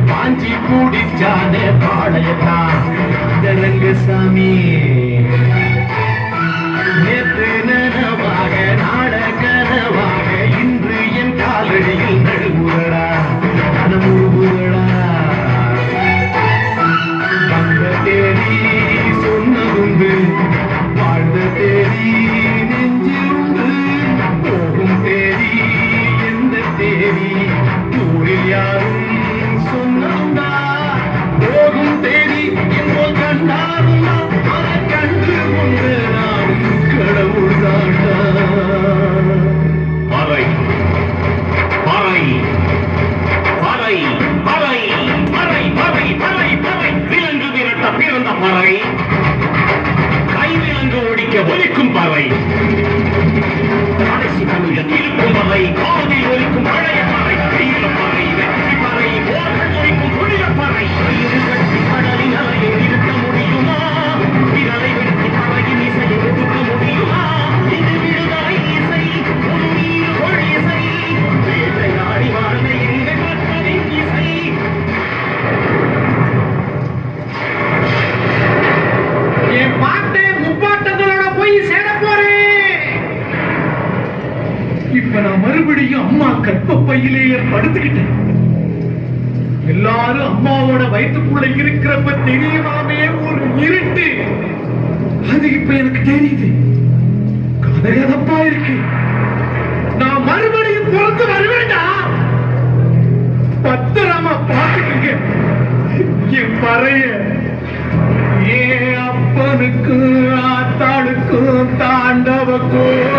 பாஞ்சி கூடிச்சானே பாளையத்தான் ரங்கசாமி நேற்று நனவாக நாட கனவாக இன்று என் காலடியில் நழுவுகளா கனமுழுவுகளா வந்த தேதி சொன்னதுண்டு வாழ்ந்த தேதி நெஞ்சிலுண்டு போகும் தேதி எந்த தேதி ஊரில் யாரும் சொன்னா போகும் தேதி என்போல் கண்டாரும் அதை கண்டு கொண்டு நானும் கடவுள் தாண்டா பறை பறை பறை பறை பறை பறை பறை பறை விலங்கு விரட்ட பிறந்த பறை கைவிலங்கு ஒழிக்க ஒலிக்கும் பறை கடைசி தமிழன் இருக்கும் பறை காதில் ஒலிக்கும் பழைய பறை ஈர பறை வெற்றி பறை போர்கள் ஒலிக்கும் புனித பறை கட்டி கடலின் அலையை நிறுத்த முடியுமா விரலை வெட்டி பறையின் இசையை ஒதுக்க முடியுமா இது விடுதலை இசை உன்னீர் கொள் இசை வேட்டையாடி வாழ்ந்த எங்கள் மக்களின் இசை என் பாட்டை முப்பாட்டங்களோட போய் சேர போறேன். இப்ப நான் மறுபடியும் அம்மா கற்பப்பையிலேயே படுத்துக்கிட்டேன். எல்லாரும் அம்மாவோட வயிற்றுக்குள்ள இருக்கிறப்ப தெரியாமே ஒரு இருட்டு. அது இப்ப எனக்கு தெரியுது. கதகதப்பா இருக்கு. நான் மறுபடியும் பிறந்து வருவேண்டா. பத்திரமா பாத்துக்குங்க என் பறைய. ஏன் அப்பனுக்கும் ஆத்தாளுக்கும் தாண்டவக்கும்